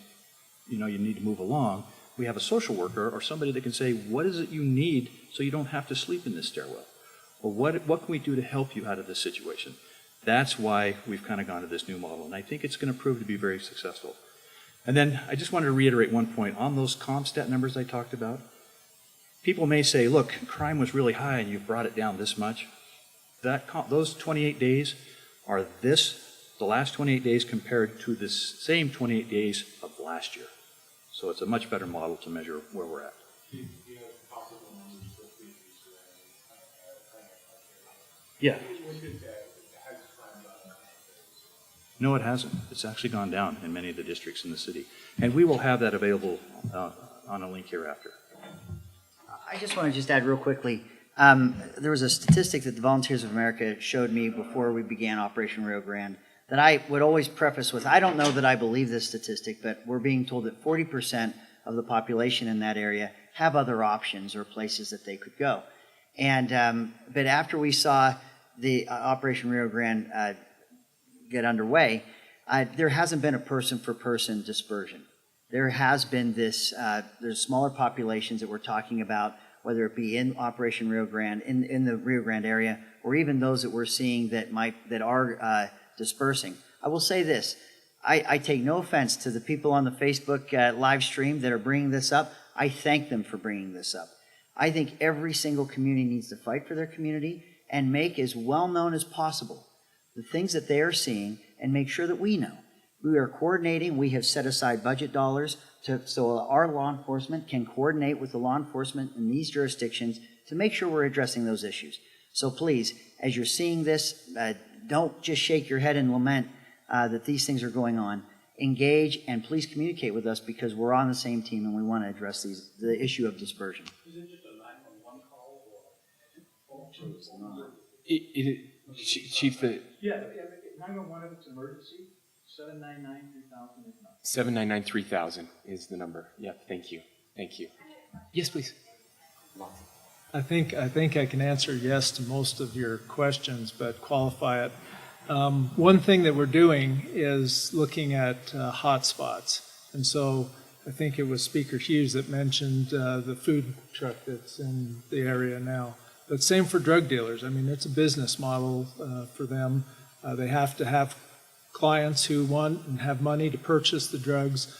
you need to move along, we have a social worker or somebody that can say, what is it you need so you don't have to sleep in this stairwell? Or what can we do to help you out of this situation? That's why we've kind of gone to this new model, and I think it's going to prove to be very successful. And then I just wanted to reiterate one point. On those CompStat numbers I talked about, people may say, look, crime was really high and you've brought it down this much. Those 28 days are the last 28 days compared to the same 28 days of last year. So it's a much better model to measure where we're at. Yeah. No, it hasn't. It's actually gone down in many of the districts in the city. And we will have that available on a link hereafter. I just want to add real quickly. There was a statistic that the Volunteers of America showed me before we began Operation Rio Grande that I would always preface with, I don't know that I believe this statistic, but we're being told that 40% of the population in that area have other options or places that they could go. And but after we saw the Operation Rio Grande get underway, there hasn't been a person-for-person dispersion. There has been this, there's smaller populations that we're talking about, whether it be in Operation Rio Grande, in the Rio Grande area, or even those that we're seeing that are dispersing. I will say this, I take no offense to the people on the Facebook live stream that are bringing this up. I thank them for bringing this up. I think every single community needs to fight for their community and make as well known as possible the things that they are seeing and make sure that we know. We are coordinating. We have set aside budget dollars so our law enforcement can coordinate with the law enforcement in these jurisdictions to make sure we're addressing those issues. So please, as you're seeing this, don't just shake your head and lament that these things are going on. Engage and please communicate with us because we're on the same team and we want to address the issue of dispersion. Is it just a 911 call or? Chief, Yeah, 911 if it's emergency, 799-3000 is not. 799-3000 is the number. Yep, thank you. Thank you. Yes, please. I think I can answer yes to most of your questions, but qualify it. One thing that we're doing is looking at hotspots. And so I think it was Speaker Hughes that mentioned the food truck that's in the area now. But same for drug dealers. I mean, it's a business model for them. They have to have clients who want and have money to purchase the drugs.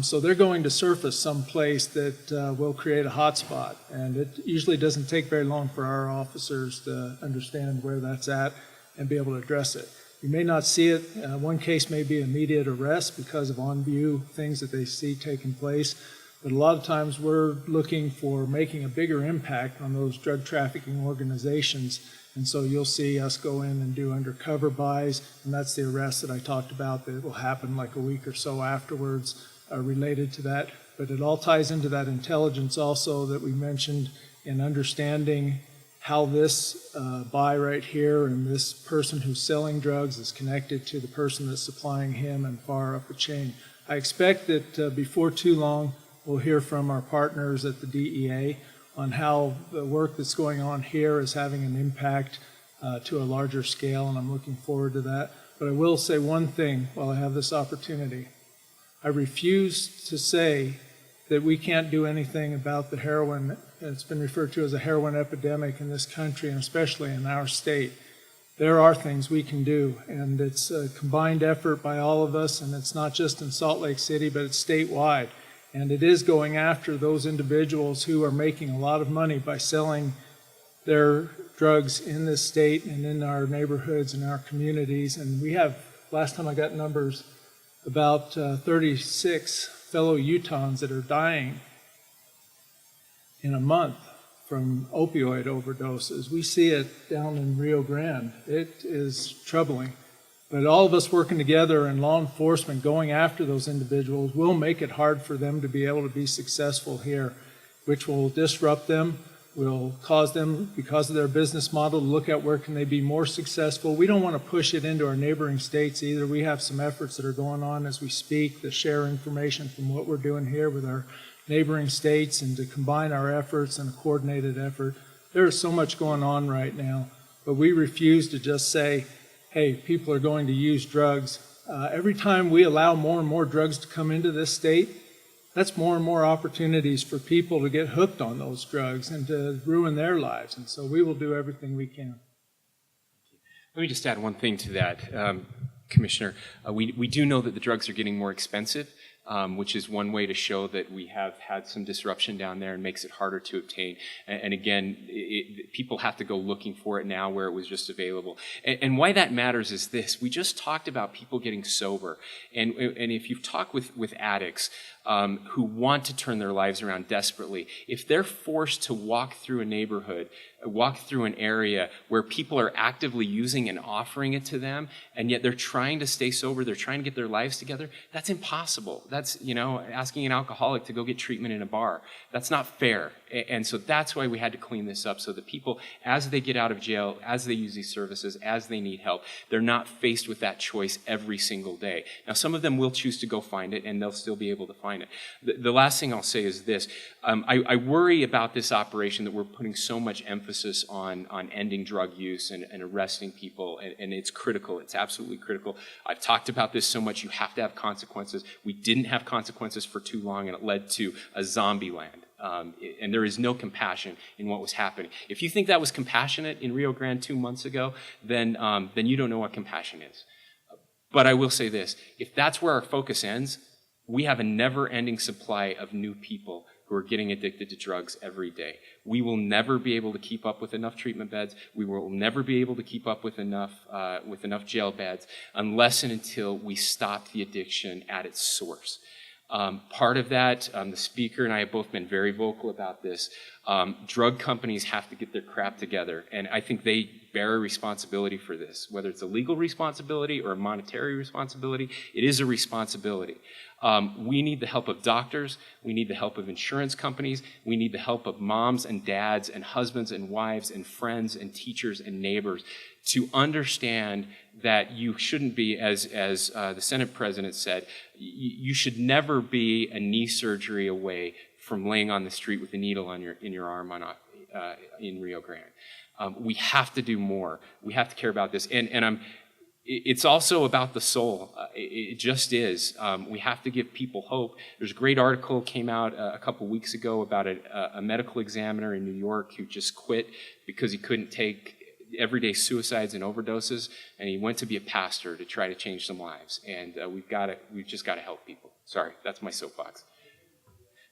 So they're going to surface someplace that will create a hotspot. And it usually doesn't take very long for our officers to understand where that's at and be able to address it. You may not see it. One case may be immediate arrest because of on-view things that they see taking place. But a lot of times we're looking for making a bigger impact on those drug trafficking organizations. And so you'll see us go in and do undercover buys, and that's the arrest that I talked about that will happen like a week or so afterwards related to that. But it all ties into that intelligence also that we mentioned in understanding how this buy right here and this person who's selling drugs is connected to the person that's supplying him and far up the chain. I expect that before too long, we'll hear from our partners at the DEA on how the work that's going on here is having an impact to a larger scale, and I'm looking forward to that. But I will say one thing while I have this opportunity. I refuse to say that we can't do anything about the heroin. It's been referred to as a heroin epidemic in this country, and especially in our state. There are things we can do, and it's a combined effort by all of us, and it's not just in Salt Lake City, but it's statewide. And it is going after those individuals who are making a lot of money by selling their drugs in this state and in our neighborhoods and our communities. And we have, last time I got numbers, about 36 fellow Utahns that are dying in a month from opioid overdoses. We see it down in Rio Grande. It is troubling. But all of us working together and law enforcement going after those individuals will make it hard for them to be able to be successful here, which will disrupt them, will cause them, because of their business model, to look at where can they be more successful. We don't want to push it into our neighboring states either. We have some efforts that are going on as we speak to share information from what we're doing here with our neighboring states and to combine our efforts in a coordinated effort. There is so much going on right now, but we refuse to just say, hey, people are going to use drugs. Every time we allow more and more drugs to come into this state, that's more and more opportunities for people to get hooked on those drugs and to ruin their lives. And so we will do everything we can. Let me just add one thing to that, Commissioner. We do know that the drugs are getting more expensive, which is one way to show that we have had some disruption down there and makes it harder to obtain. And again, people have to go looking for it now where it was just available. And why that matters is this. We just talked about people getting sober. And if you've talked with addicts who want to turn their lives around desperately, if they're forced to walk through a neighborhood, walk through an area where people are actively using and offering it to them, and yet they're trying to stay sober, they're trying to get their lives together, that's impossible. That's, asking an alcoholic to go get treatment in a bar. That's not fair. And so that's why we had to clean this up, so that people, as they get out of jail, as they use these services, as they need help, they're not faced with that choice every single day. Now, some of them will choose to go find it, and they'll still be able to find it. The last thing I'll say is this. I worry about this operation that we're putting so much emphasis on ending drug use and arresting people, and it's critical. It's absolutely critical. I've talked about this so much. You have to have consequences. We didn't have consequences for too long, and it led to a zombie land. And there is no compassion in what was happening. If you think that was compassionate in Rio Grande 2 months ago, then you don't know what compassion is. But I will say this. If that's where our focus ends, we have a never-ending supply of new people who are getting addicted to drugs every day. We will never be able to keep up with enough treatment beds. We will never be able to keep up with enough jail beds unless and until we stop the addiction at its source. Part of that, the speaker and I have both been very vocal about this. Drug companies have to get their crap together, and I think they bear a responsibility for this. Whether it's a legal responsibility or a monetary responsibility, it is a responsibility. We need the help of doctors. We need the help of insurance companies. We need the help of moms and dads and husbands and wives and friends and teachers and neighbors to understand that you shouldn't be, as the Senate President said, you should never be a knee surgery away from laying on the street with a needle in your arm in Rio Grande. We have to do more. We have to care about this. And it's also about the soul. It just is. We have to give people hope. There's a great article came out a couple weeks ago about a medical examiner in New York who just quit because he couldn't take everyday suicides and overdoses, and he went to be a pastor to try to change some lives. And we've just got to help people. Sorry, that's my soapbox.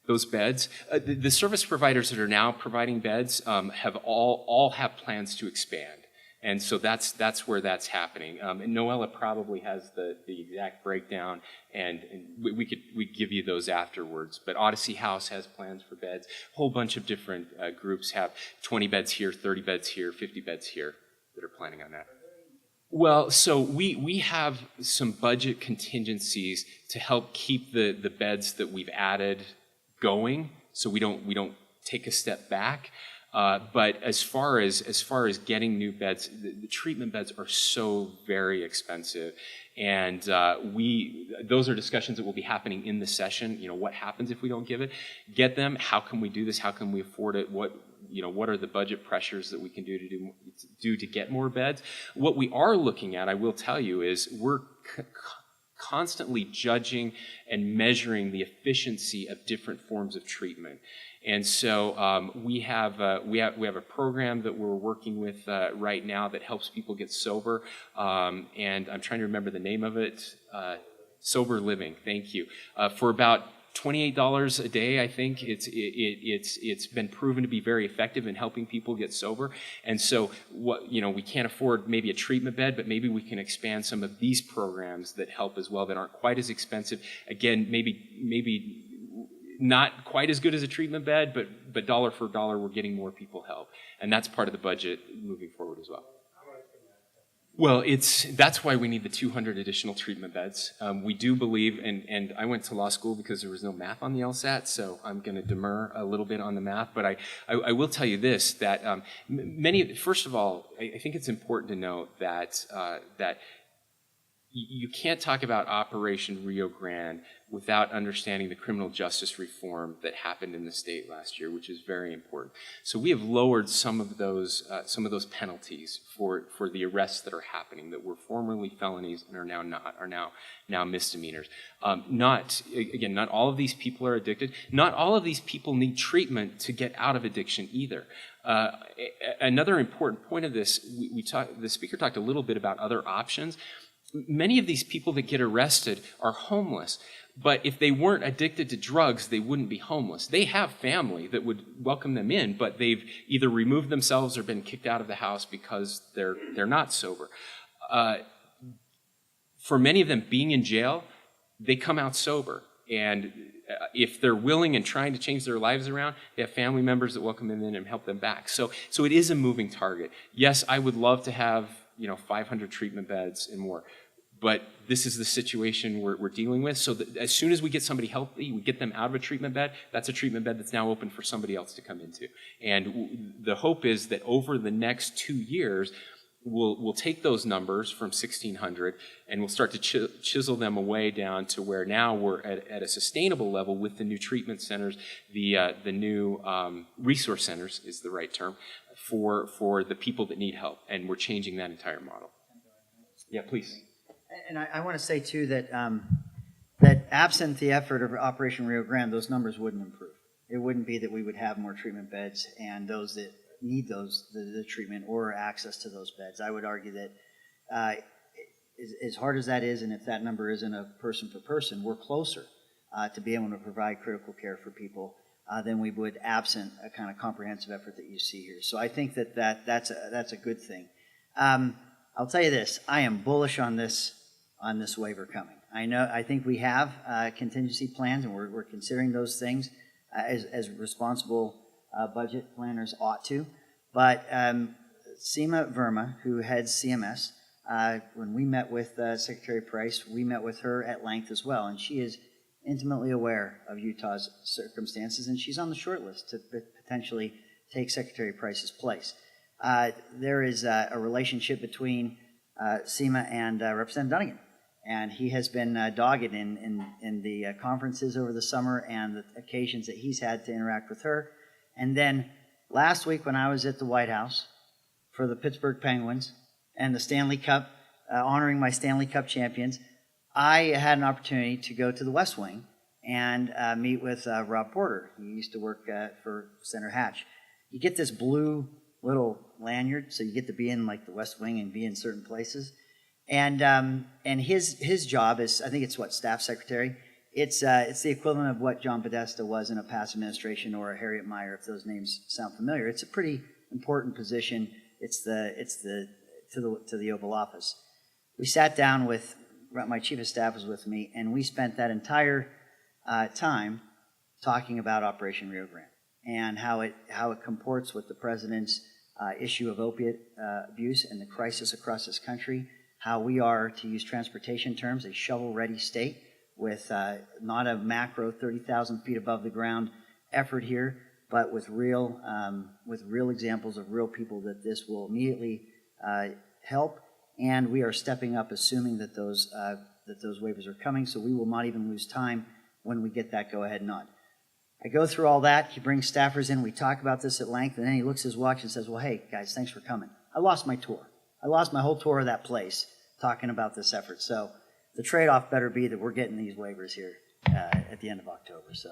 Those beds, the service providers that are now providing beds have all have plans to expand. And so that's where that's happening. And Noella probably has the exact breakdown, and we could give you those afterwards. But Odyssey House has plans for beds. A whole bunch of different groups have 20 beds here, 30 beds here, 50 beds here that are planning on that. Well, so we have some budget contingencies to help keep the beds that we've added going, so we don't take a step back. But as far as getting new beds, the treatment beds are so very expensive, and those are discussions that will be happening in the session. You know, what happens if we don't get them? How can we do this? How can we afford it? What are the budget pressures that we can do to get more beds? What we are looking at, I will tell you, is we're constantly judging and measuring the efficiency of different forms of treatment. And so we have a program that we're working with right now that helps people get sober, and I'm trying to remember the name of it. Sober Living. Thank you. For about $28 a day, I think it's been proven to be very effective in helping people get sober. And so we can't afford maybe a treatment bed, but maybe we can expand some of these programs that help as well, that aren't quite as expensive. Again, maybe not quite as good as a treatment bed, but dollar for dollar, we're getting more people help. And that's part of the budget moving forward as well. Well, that's why we need the 200 additional treatment beds. We do believe, and I went to law school because there was no math on the LSAT, so I'm going to demur a little bit on the math, but I will tell you this, that first of all, I think it's important to note that you can't talk about Operation Rio Grande without understanding the criminal justice reform that happened in the state last year, which is very important. So we have lowered some of those penalties for the arrests that are happening that were formerly felonies and are now misdemeanors. Not all of these people are addicted. Not all of these people need treatment to get out of addiction either. Another important point of this, the speaker talked a little bit about other options. Many of these people that get arrested are homeless, but if they weren't addicted to drugs, they wouldn't be homeless. They have family that would welcome them in, but they've either removed themselves or been kicked out of the house because they're not sober. For many of them, being in jail, they come out sober, and if they're willing and trying to change their lives around, they have family members that welcome them in and help them back. So it is a moving target. Yes, I would love to have 500 treatment beds and more. But this is the situation we're dealing with. So that as soon as we get somebody healthy, we get them out of a treatment bed, that's a treatment bed that's now open for somebody else to come into. And the hope is that over the next 2 years, we'll take those numbers from 1,600 and we'll start to chisel them away down to where now we're at a sustainable level with the new treatment centers, the new resource centers is the right term, for the people that need help. And we're changing that entire model. Yeah, please. And I want to say, too, that absent the effort of Operation Rio Grande, those numbers wouldn't improve. It wouldn't be that we would have more treatment beds and those that need the treatment or access to those beds. I would argue that as hard as that is, and if that number isn't a person per person, we're closer to be able to provide critical care for people than we would absent a kind of comprehensive effort that you see here. So I think that's a good thing. I'll tell you this, I am bullish on this waiver coming. I think we have contingency plans, and we're considering those things as responsible budget planners ought to. But Seema Verma, who heads CMS, when we met with Secretary Price, we met with her at length as well, and she is intimately aware of Utah's circumstances, and she's on the short list to potentially take Secretary Price's place. There is a relationship between Seema and Representative Dunnigan, and he has been dogged in the conferences over the summer and the occasions that he's had to interact with her. And then Last week when I was at the White House for the Pittsburgh Penguins and the Stanley Cup, honoring my Stanley Cup champions, I had an opportunity to go to the West Wing and meet with Rob Porter. He used to work for Senator Hatch. You get this blue little lanyard, so you get to be in like the West Wing and be in certain places. And his job is, I think it's what, staff secretary. It's the equivalent of what John Podesta was in a past administration, or a Harriet Mier, if those names sound familiar. It's a pretty important position. It's to the Oval Office. We sat down with my chief of staff was with me, and we spent that entire time talking about Operation Rio Grande and how it comports with the president's issue of opiate abuse and the crisis across this country. How we are, to use transportation terms, a shovel-ready state with not a macro 30,000 feet above the ground effort here, but with real examples of real people that this will immediately help. And we are stepping up, assuming that those waivers are coming, so we will not even lose time when we get that go-ahead nod. I go through all that. He brings staffers in. We talk about this at length, and then he looks at his watch and says, well, hey, guys, thanks for coming. I lost my tour. I lost my whole tour of that place talking about this effort. So the trade-off better be that we're getting these waivers here at the end of October. So.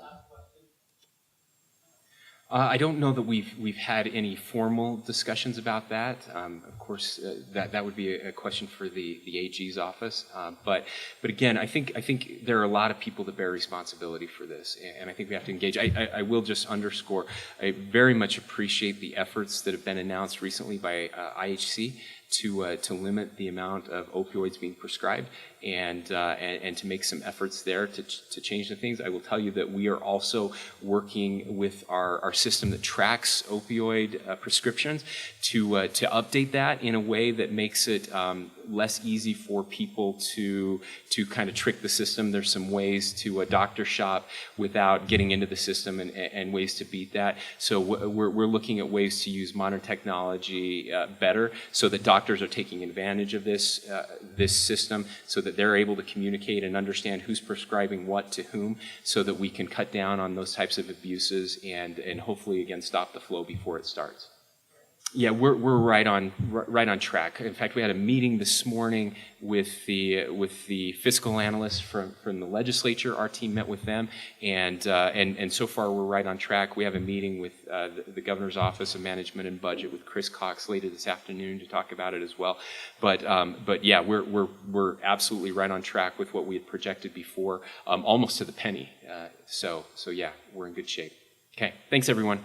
I don't know that we've had any formal discussions about that. Of course, that would be a question for the AG's office. But again, I think there are a lot of people that bear responsibility for this, and I think we have to engage. I will just underscore, I very much appreciate the efforts that have been announced recently by IHC to limit the amount of opioids being prescribed, and to make some efforts there to change the things. I will tell you that we are also working with our system that tracks opioid prescriptions to update that in a way that makes it less easy for people to kind of trick the system. There's some ways to doctor shop without getting into the system, and ways to beat that. So we're looking at ways to use modern technology better, so that doctors are taking advantage of this system, so that they're able to communicate and understand who's prescribing what to whom, so that we can cut down on those types of abuses and hopefully again stop the flow before it starts. Yeah, we're right on track. In fact, we had a meeting this morning with the fiscal analysts from the legislature. Our team met with them, and so far we're right on track. We have a meeting with the Governor's Office of Management and Budget with Chris Cox later this afternoon to talk about it as well. But yeah, we're absolutely right on track with what we had projected before, almost to the penny. So yeah, we're in good shape. Okay, thanks everyone.